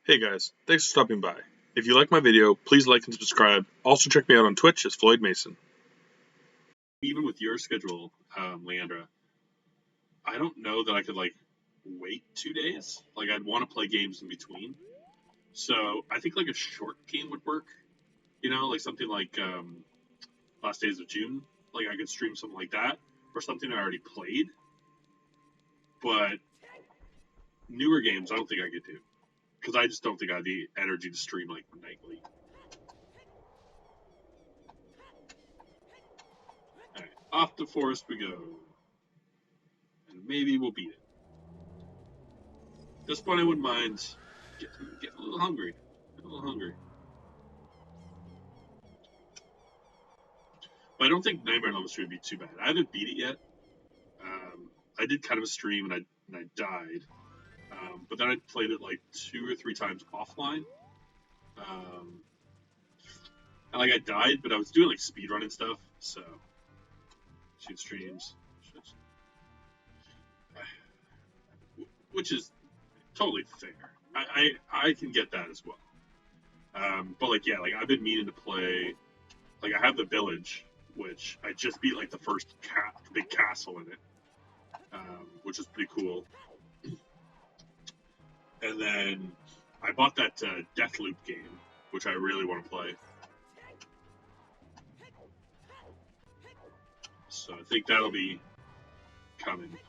Hey guys, thanks for stopping by. If you like my video, please like and subscribe. Also check me out on Twitch as Floyd Mason. Even with your schedule, Leandra, I don't know that I could wait 2 days. I'd want to play games in between. So I think a short game would work. Something like Last Days of June. I could stream something like that or something I already played. But newer games, I don't think I could do. Because I just don't think I have the energy to stream nightly. Alright, off the forest we go. And maybe we'll beat it. At this point I wouldn't mind getting a little hungry. But I don't think Nightmare on Elm Street would be too bad. I haven't beat it yet. I did kind of a stream and I died. But then I played it 2 or 3 times offline. And I died, but I was doing speedrun and stuff, so shoot streams. Which is totally fair. I can get that as well. But I've been meaning to play. I have the Village, which I just beat the first big castle in it, which is pretty cool. And then I bought that Deathloop game, which I really want to play. So I think that'll be coming.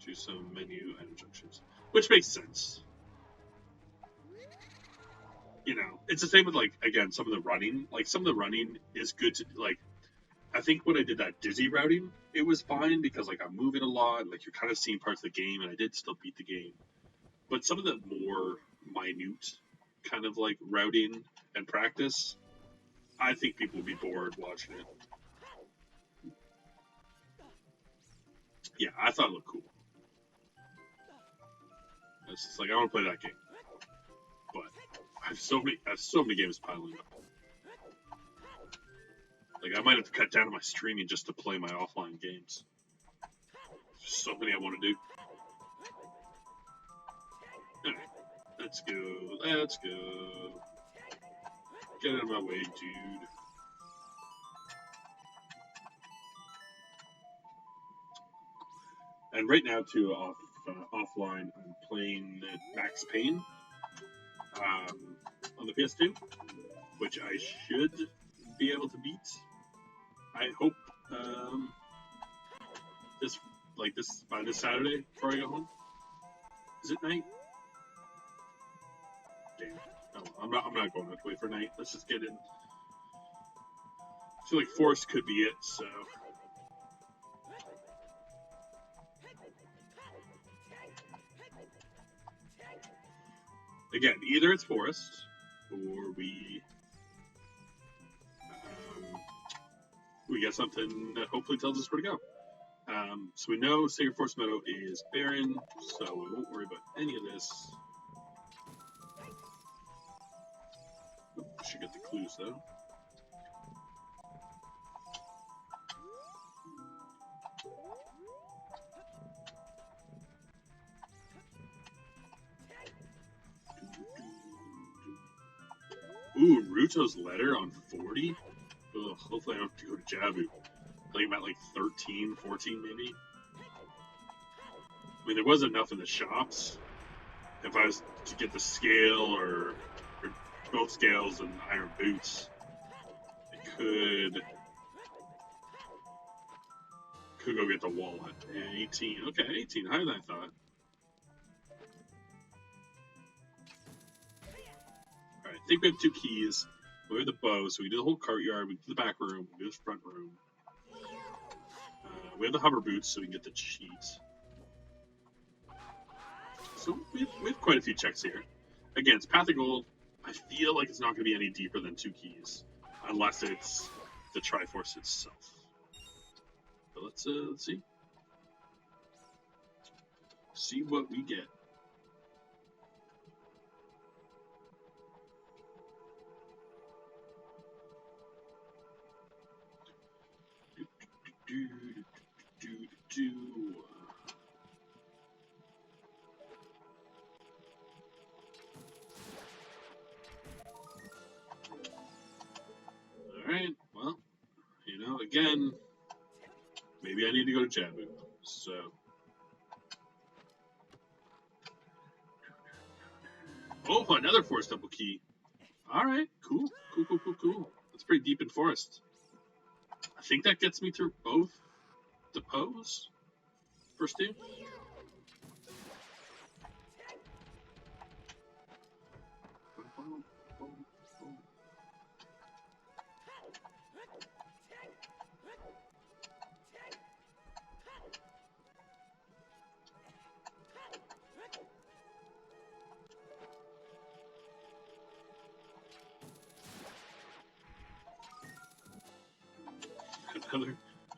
Do some menu and instructions, which makes sense. It's the same with again, some of the running. Some of the running is good to I think when I did that dizzy routing, it was fine because I'm moving a lot, you're kind of seeing parts of the game, and I did still beat the game. But some of the more minute kind of routing and practice, I think people would be bored watching it. Yeah, I thought it looked cool. It's just I want to play that game, but I have so many games piling up. I might have to cut down on my streaming just to play my offline games. There's so many I want to do. Alright, let's go. Get out of my way, dude. And right now, too, offline, I'm playing Max Payne on the PS2, which I should be able to beat. I hope by this Saturday before I go home. Is it night? Damn. Oh, I'm not going to wait for night. Let's just get in. I feel Forest could be it, so. Again, either it's Forest or we get something that hopefully tells us where to go. So we know Sacred Forest Meadow is barren, so we won't worry about any of this. I should get the clues though. Ooh, Ruto's letter on 40? Ugh, hopefully I don't have to go to Jabu. I think I'm at 13, 14 maybe. I mean, there was enough in the shops. If I was to get the scale or both scales and iron boots, I could go get the wallet. Yeah, 18. Okay, 18. Higher than I thought. Alright, I think we have 2 keys. We have the bow, so we do the whole courtyard, we do the back room, we do the front room. We have the hover boots, so we can get the cheat. So we have quite a few checks here. Again, it's Path of Gold. I feel like it's not going to be any deeper than 2 keys, unless it's the Triforce itself. But let's see. See what we get. again, maybe I need to go to Jabu. So, oh, another Forest Temple key. All right, cool. That's pretty deep in forest. I think that gets me through both depots. First two.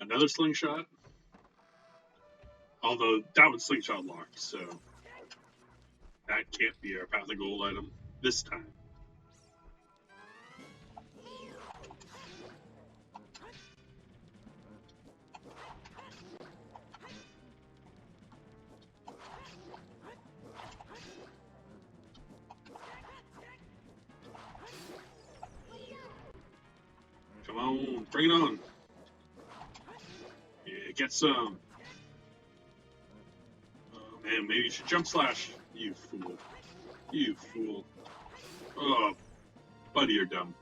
Another slingshot. Although that one's slingshot locked, so that can't be our path of gold item this time. Come on, bring it on. Yeah, get some. Oh man, maybe you should jump slash. You fool. You fool. Oh, buddy, you're dumb.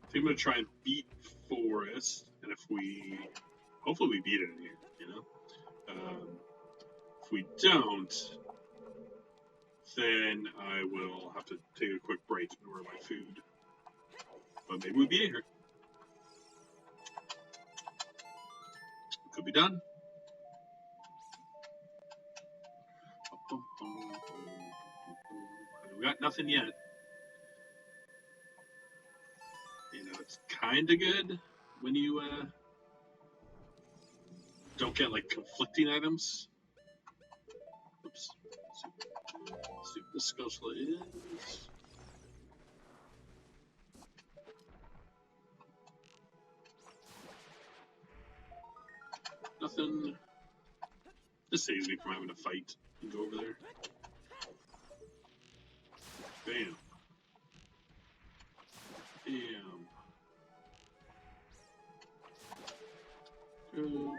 I think I'm gonna try and beat Forest, and hopefully we beat it in here, you know? If we don't, then I will have to take a quick break and order my food. But maybe we beat it here. Could be done. We got nothing yet. You know, it's kind of good when you don't get like conflicting items. Oops. See what this Scotia is. Nothing. This saves me from having to fight and go over there. Bam. Bam. Go.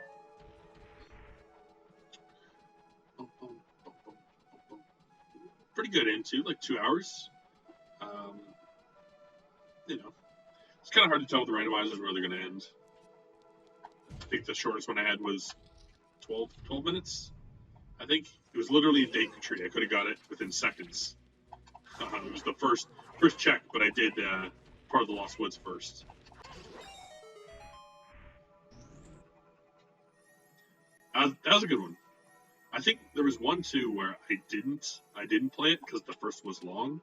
Pretty good into like 2 hours. You know, it's kind of hard to tell with the randomizers where they're going to end. I think the shortest one I had was 12 minutes. I think it was literally a Deku Tree. I could have got it within seconds. It was the first check, but I did part of the Lost Woods first. That was a good one. I think there was one too where I didn't play it because the first was long,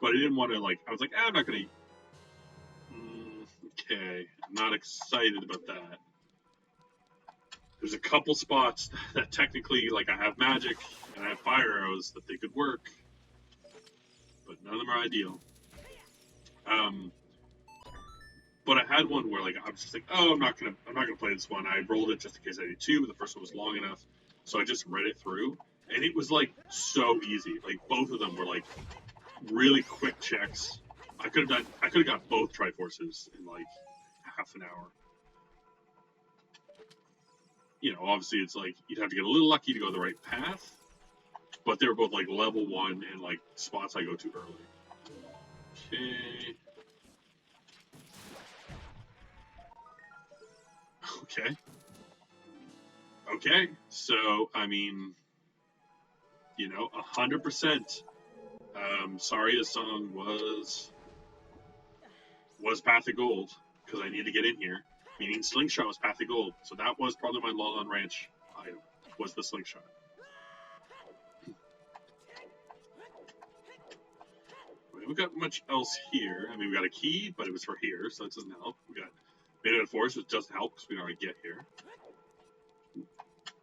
but I didn't want to I was like, I'm not gonna. Okay, I'm not excited about that. There's a couple spots that technically, I have magic and I have fire arrows that they could work, but none of them are ideal. But I had one where I was just like, oh, I'm not gonna play this one. I rolled it just in case I did two, but the first one was long enough, so I just read it through, and it was so easy. Both of them were really quick checks. I could have got both Triforces in half an hour. You know, obviously it's you'd have to get a little lucky to go the right path, but they were both level 1 and spots I go to early. Okay. So I mean, you know, 100%. Sorry, the song was Path of Gold because I need to get in here. Meaning Slingshot was Path of Gold, so that was probably my Lolon Ranch item. Was the Slingshot. We haven't got much else here. I mean, we got a key, but it was for here, so that doesn't help. We got Midnight Forest, which doesn't help because we don't already get here.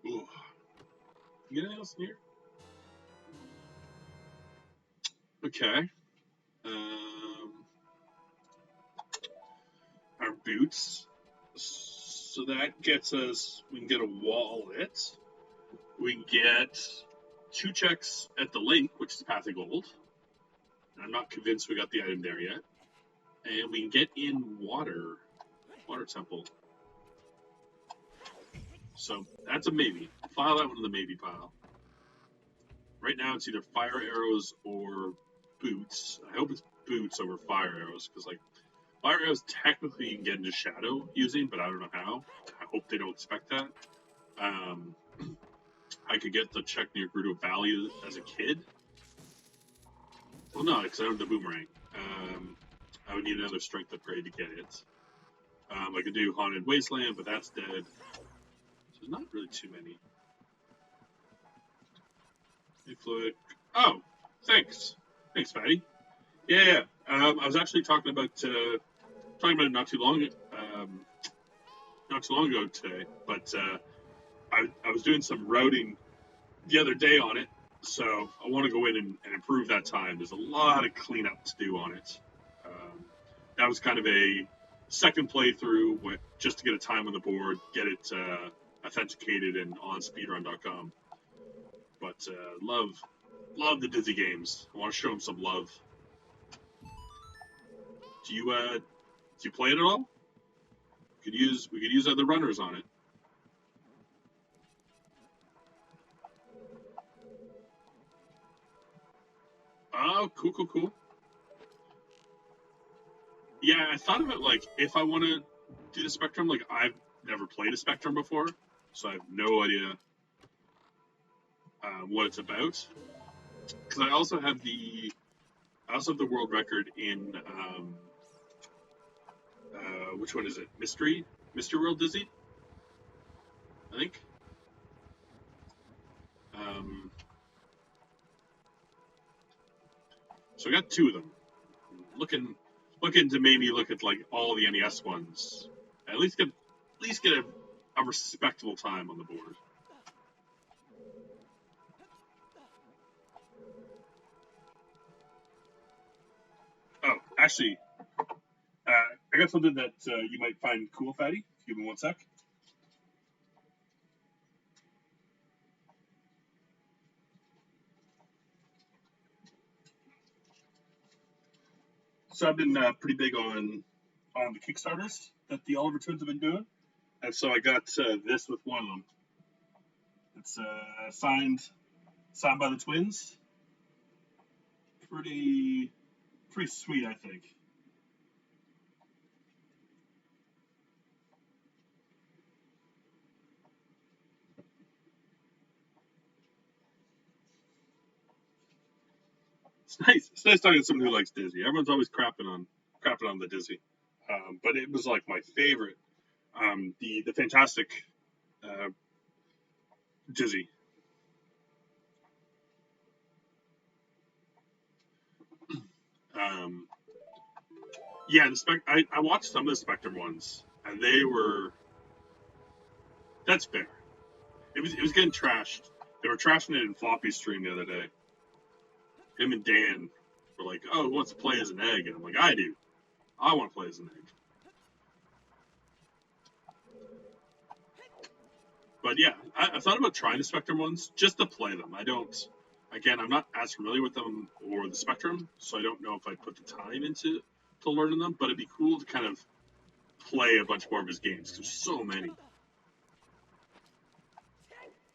Ooh. You get anything else in here? Okay. boots. So that gets us, we can get a wallet. We can get 2 checks at the lake, which is Path of Gold. I'm not convinced we got the item there yet. And we can get in water temple. So that's a maybe. File that one in the maybe pile. Right now it's either fire arrows or boots. I hope it's boots over fire arrows, because like fire arrows technically you can get into shadow using, but I don't know how. I hope they don't expect that. I could get the check near Gerudo Valley as a kid. Well, no, because I don't have the boomerang. I would need another strength upgrade to get it. I could do Haunted Wasteland, but that's dead. So there's not really too many. Fluid. Oh, thanks. Thanks, Fatty. Yeah. I was actually talking about it not too long ago today, but I was doing some routing the other day on it, so I want to go in and improve that time. There's a lot of cleanup to do on it. That was kind of a second playthrough just to get a time on the board, get it authenticated and on speedrun.com. But love the Dizzy games. I want to show them some love. Do you play it at all? We could use other runners on it. Oh, cool. Yeah, I thought of it like if I want to do the Spectrum, like I've never played a Spectrum before, so I have no idea what it's about. Because I also have the world record in which one is it? Mystery World Dizzy, I think. So I got 2 of them. Looking to maybe look at like all the NES ones. At least get a respectable time on the board. Oh, actually, I got something that you might find cool, Fatty. Give me 1 sec. So I've been pretty big on the Kickstarters that the Oliver Twins have been doing, and so I got this with one of them. It's signed by the twins. Pretty sweet, I think. It's nice. It's nice talking to someone who likes Dizzy. Everyone's always crapping on the Dizzy, but it was like my favorite. The fantastic Dizzy. Yeah, I watched some of the Spectrum ones, and they were. That's fair. It was getting trashed. They were trashing it in Floppy's stream the other day. Him and Dan were like, "Oh, who wants to play as an egg?" And I'm like, "I do. I want to play as an egg." But yeah, I thought about trying the Spectrum ones just to play them. I don't. Again, I'm not as familiar with them or the Spectrum, so I don't know if I'd put the time into learning them. But it'd be cool to kind of play a bunch more of his games. There's so many.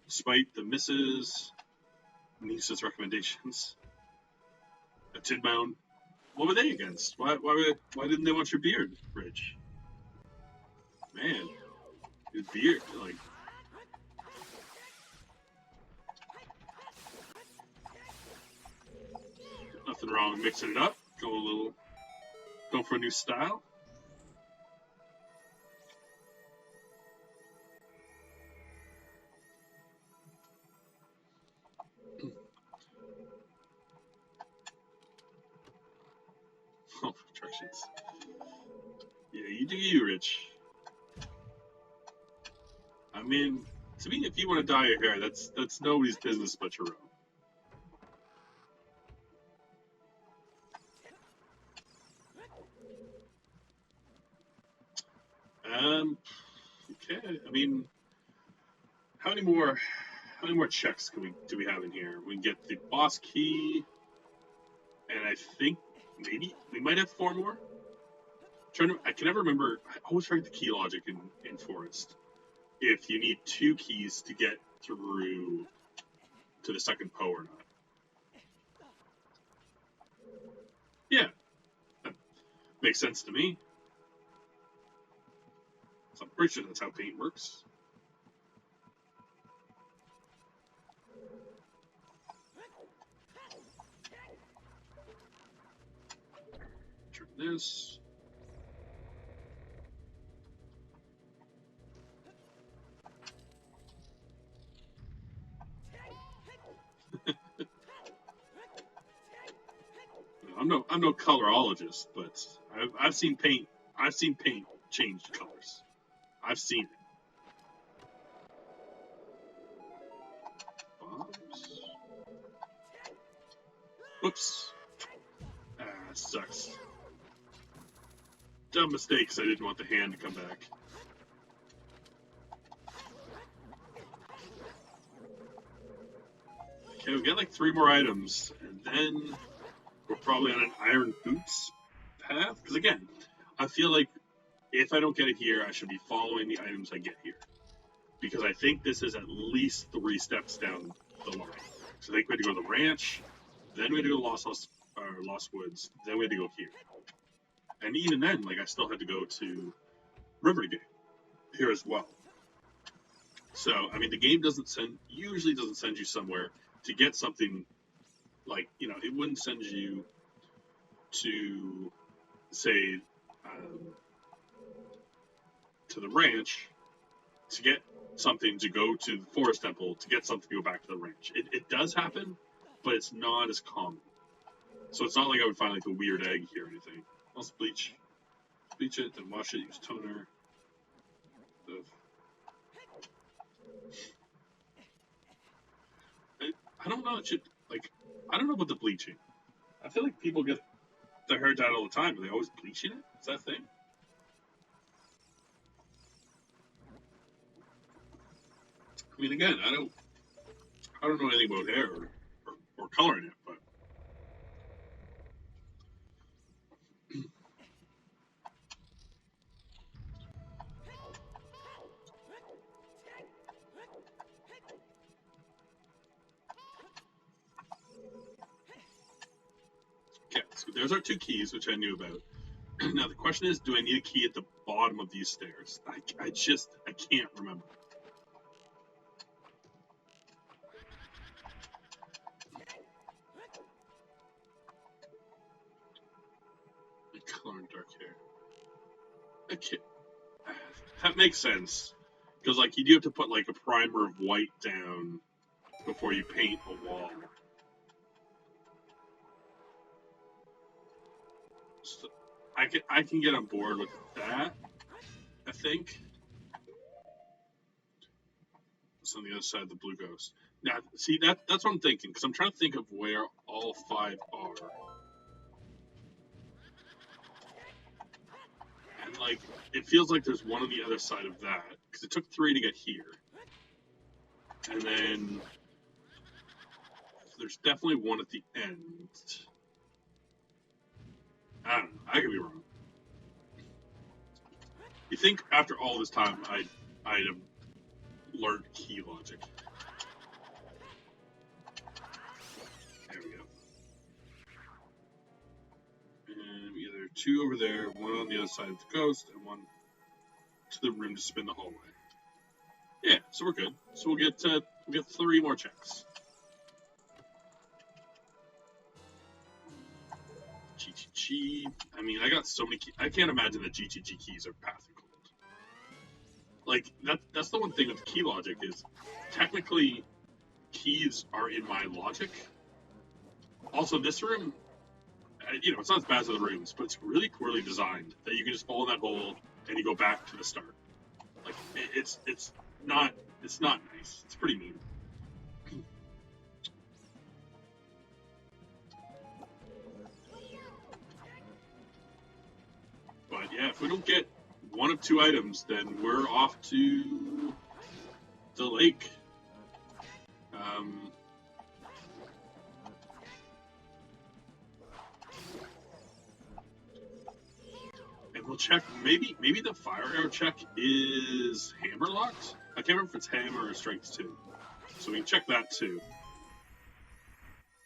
Despite the misses, Nisa's recommendations, a Tidmound. What were they against? Why didn't they want your beard, Rich? Man, his beard, like. Nothing wrong with mixing it up. Go for a new style. Oh, attractions. Yeah, you do you, Rich. I mean, to me, if you want to dye your hair, that's nobody's business but your own. Okay. I mean, how many more checks do we have in here? We can get the boss key, and I think maybe we might have 4 more. I can never remember. I always forget the key logic in Forest. If you need 2 keys to get through to the second Poe or not. Yeah, that makes sense to me. So I'm pretty sure that's how paint works. Turn this. I'm no colorologist, but I've seen paint. I've seen paint change colors. I've seen it. Bombs. Whoops. Ah, sucks. Dumb mistakes. I didn't want the hand to come back. Okay, we got like 3 more items, and then we're probably on an Iron Boots path. Because again, I feel like if I don't get it here, I should be following the items I get here. Because I think this is at least 3 steps down the line. So I think we had to go to the ranch, then we had to go to Lost Woods, then we had to go here. And even then, like, I still had to go to Riverdale here as well. So, I mean, the game usually doesn't send you somewhere to get something like, you know, it wouldn't send you to, say, to the ranch to get something to go to the Forest Temple to get something to go back to the ranch. It does happen, but it's not as common. So it's not like I would find like a weird egg here or anything. Let's bleach it, then wash it, use toner. I don't know. I don't know about the bleaching. I feel like people get their hair dyed all the time. Are they always bleaching it? Is that a thing? I mean, again, I don't know anything about hair or coloring it, but okay. So there's our 2 keys, which I knew about. Now the question is, do I need a key at the bottom of these stairs? I can't remember. Color and dark hair. Okay, that makes sense. Because like you do have to put like a primer of white down before you paint a wall. So I can get on board with that. I think. It's on the other side of the Blue Ghost. Now, see that's what I'm thinking because I'm trying to think of where all 5 are. And like it feels like there's one on the other side of that because it took 3 to get here, and then there's definitely one at the end. I don't know. I could be wrong. You think after all this time I'd have learned key logic? There we go. And either 2 over there, 1 on the other side of the ghost, and 1 to the room to spin the hallway. Yeah, so we're good. So we'll get 3 more checks. Chi. I mean, I got so many keys. I can't imagine that Chi keys are path and cold. Like that's the one thing with key logic is technically keys are in my logic. Also, this room, you know, it's not as bad as the rooms, but it's really poorly designed that you can just fall in that hole and you go back to the start. Like it's not nice. It's pretty mean. But yeah, if we don't get one of two items, then we're off to the lake. And we'll check, maybe the fire arrow check is hammer locked? I can't remember if it's hammer or strength 2. So we can check that too.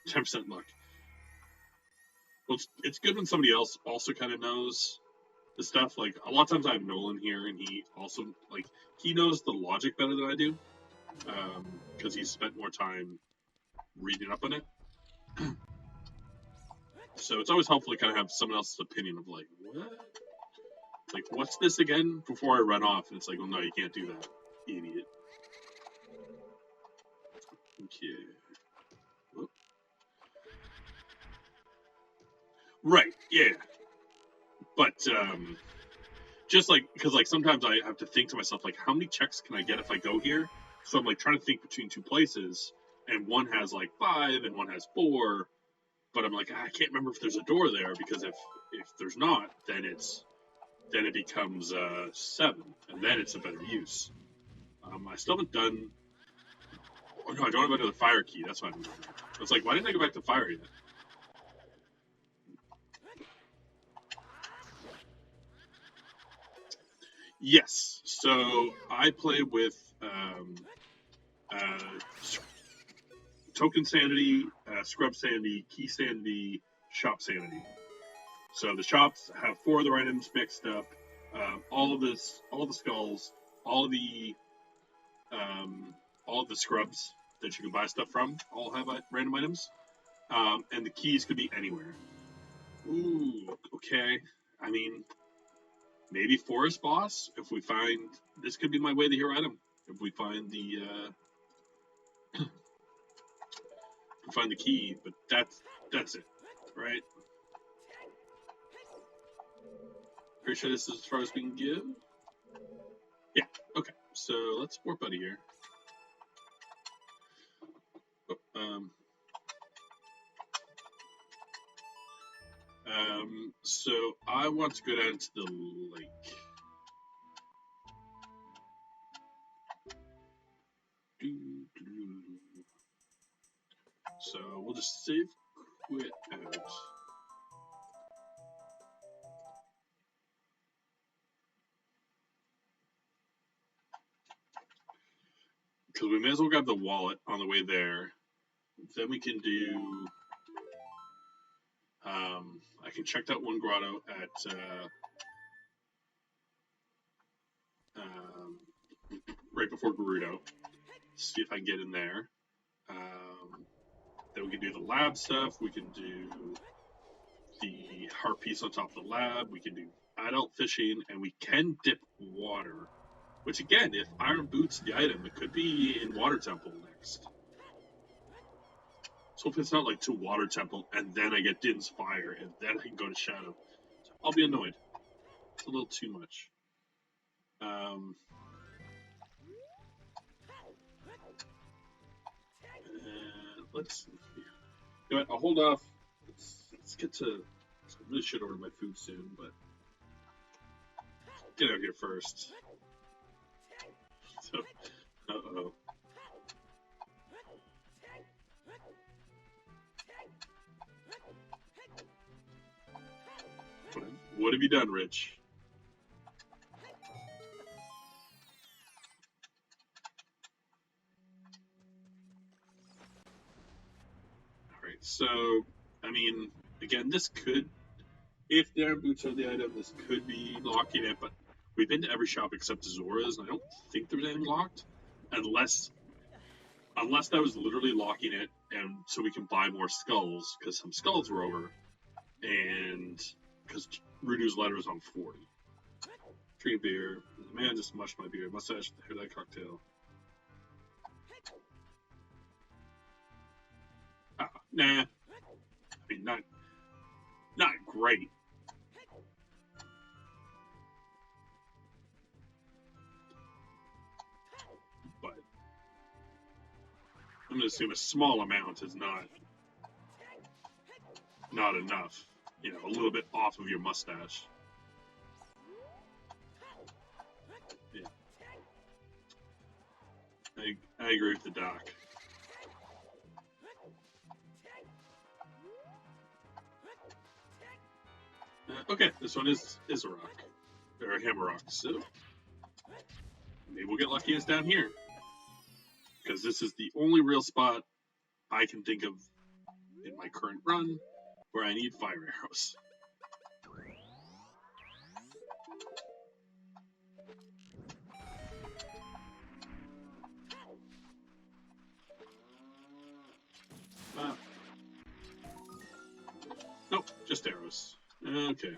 10% luck. Well, it's good when somebody else also kind of knows the stuff. Like, a lot of times I have Nolan here, and he also, like, he knows the logic better than I do. Because he's spent more time reading up on it. So it's always helpful to kind of have someone else's opinion of, like, what? Like, what's this again? Before I run off, and it's like, well, no, you can't do that, idiot. Okay. Whoop. Right, yeah. But, just like, because, like, sometimes I have to think to myself, like, how many checks can I get if I go here? So I'm, like, trying to think between two places, and one has, like, 5, and one has 4, but I'm like, I can't remember if there's a door there, because if there's not, then it becomes 7, and then it's a better use. I still haven't done. Oh no, I don't have another fire key. That's why I'm doing that. I was like, why didn't I go back to fire yet? Yes. So I play with token sanity, scrub sanity, key sanity, shop sanity. So the shops have 4 other items mixed up. All of the skulls, all of the scrubs that you can buy stuff from, all have random items. And the keys could be anywhere. Ooh, okay. I mean, maybe forest boss. If we find this, could be my way to hero item. If we find the key, but that's it, right? Pretty sure this is as far as we can give. Yeah. Okay. So let's warp out of here. So I want to go down to the lake. So we'll just save quit out. Because we may as well grab the wallet on the way there. Then we can do. I can check that one grotto at right before Gerudo. See if I can get in there. Then we can do the lab stuff. We can do the heart piece on top of the lab. We can do adult fishing, and we can dip water. Which again, if Iron Boots the item, it could be in Water Temple next. So if it's not like to Water Temple, and then I get Din's Fire, and then I can go to Shadow, I'll be annoyed. It's a little too much. Let's. You know what? I'll hold off. Let's get to. I really should order my food soon, but get out here first. So, uh-oh. What have you done, Rich? Alright, so, I mean, again, this could, if the Iron Boots are the item, this could be locking it, but we've been to every shop except Zora's, and I don't think there's anything locked, unless that was literally locking it, and so we can buy more skulls, because some skulls were over, and because Rudu's letter is on 40. Tree beer. The man just mushed my beard. Mustache, hear that cocktail. Nah. I mean, not great. But I'm gonna assume a small amount is not enough. You know, a little bit off of your mustache. I agree with the doc. Okay, this one is a rock. Or a hammer rock, so maybe we'll get lucky and it's down here. Because this is the only real spot I can think of in my current run where I need fire arrows. Nope, just arrows. Okay.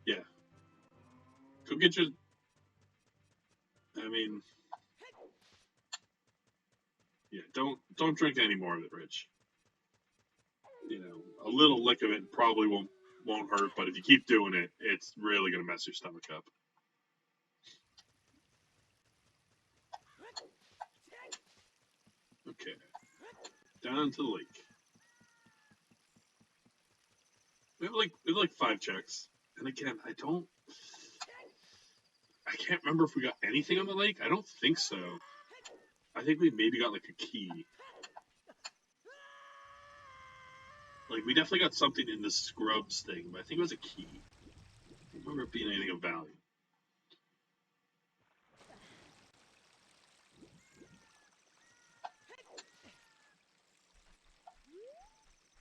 Yeah. Go get your... I mean... Yeah, don't drink any more of it, Rich. You know, a little lick of it probably won't hurt, but if you keep doing it, it's really gonna mess your stomach up. Okay. Down to the lake. We have like 5 checks. And again, I can't remember if we got anything on the lake. I don't think so. I think we maybe got like a key. Like, we definitely got something in the scrubs thing, but I think it was a key. I don't remember it being anything of value.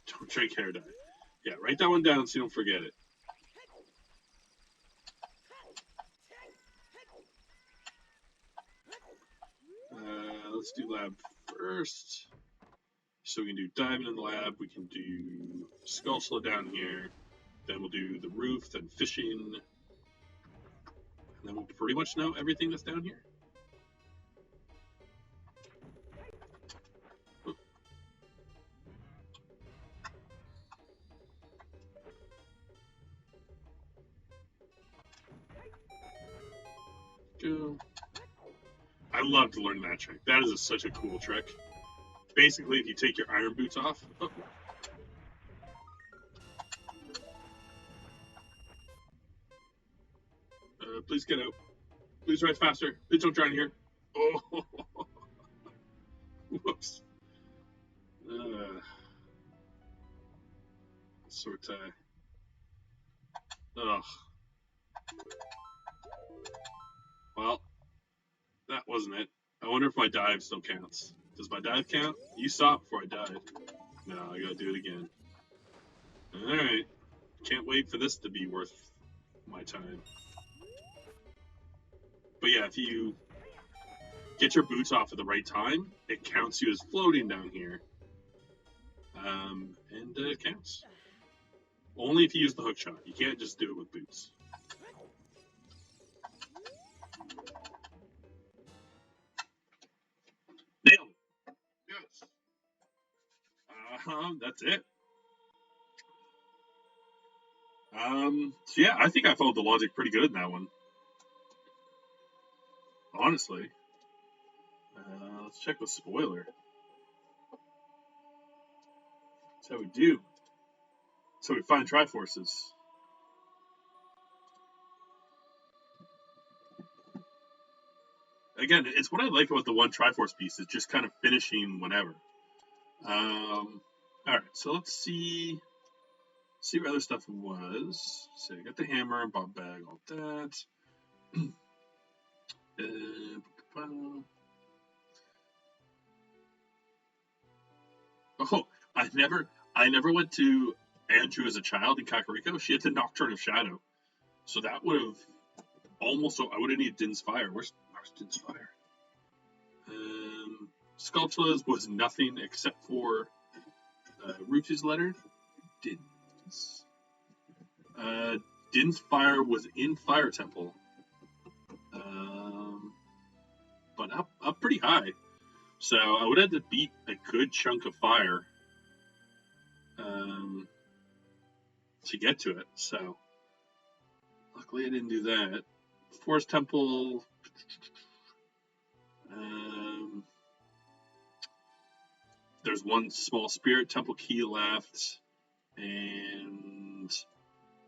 Don't drink hair dye. Yeah, write that one down so you don't forget it. Let's do lab first. So we can do diving in the lab. We can do skull slow down here. Then we'll do the roof, then fishing. And then we'll pretty much know everything that's down here. Go. I love to learn that trick. That is such a cool trick. Basically, if you take your iron boots off... Oh. Please get out. Please rise faster. Please don't drown here. Oh. Whoops. Sort of... Ugh. Well, that wasn't it. I wonder if my dive still counts. Does my dive count? You saw it before I died. No, I gotta do it again. Alright. Can't wait for this to be worth my time. But yeah, if you get your boots off at the right time, it counts you as floating down here. And it counts. Only if you use the hook shot. You can't just do it with boots. Nailed it. Yes. That's it. So yeah, I think I followed the logic pretty good in that one. Honestly. Let's check the spoiler. That's how we do. So we find Triforces. Again, it's what I like about the one Triforce piece. It's just kind of finishing whenever. Alright, so let's see what other stuff was. So I got the hammer and bob bag, all that. Oh, I never went to Andrew as a child in Kakariko. She had the Nocturne of Shadow. So that would have almost... I would have needed Din's Fire. Where's Din's Fire? Sculptula's was nothing except for Ruchi's letter. Din's Fire was in Fire Temple. But up pretty high. So I would have to beat a good chunk of fire to get to it. So luckily I didn't do that. Forest Temple. There's one small Spirit Temple key left, and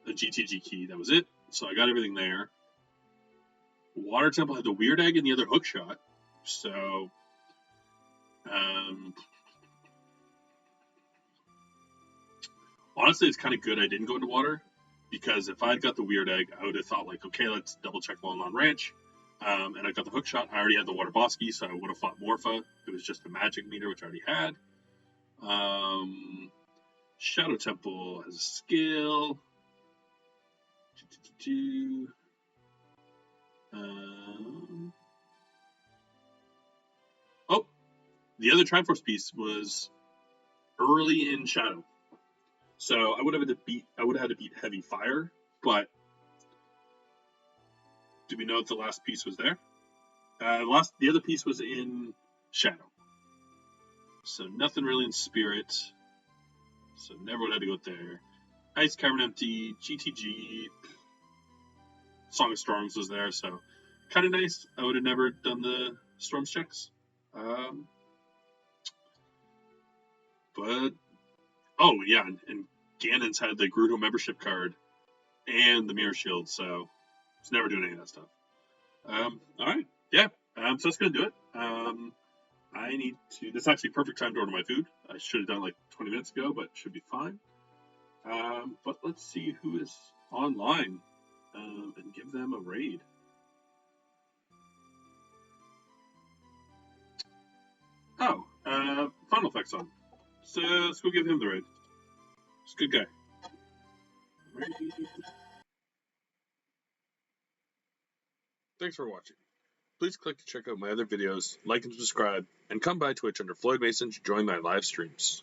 a GTG key. That was it. So I got everything there. Water Temple had the weird egg and the other hook shot. So, honestly, it's kind of good I didn't go into water, because if I had got the weird egg, I would have thought, like, okay, let's double check Lon Lon Ranch. And I got the hook shot. I already had the Water Bosky, so I would have fought Morpha. It was just a magic meter, which I already had. Shadow Temple has a skill. Oh, the other Triforce piece was early in Shadow, so I would have had to beat Heavy Fire. But do we know if the last piece was there? The other piece was in Shadow, so nothing really in Spirit. So never would have to go there. Ice Cavern Empty, GTG, Song of Storms was there, so kind of nice. I would have never done the Storms checks. But, oh yeah, and Ganon's had the Gerudo membership card and the Mirror Shield, so he's never doing any of that stuff. Alright, yeah, so that's going to do it. I need to, this is actually perfect time to order my food. I should have done like 20 minutes ago, but should be fine. But let's see who is online, and give them a raid. Oh, Final Effects on. So let's go give him the raid. He's a good guy. Thanks for watching. Please click to check out my other videos, like and subscribe, and come by Twitch under Floyd Mason to join my live streams.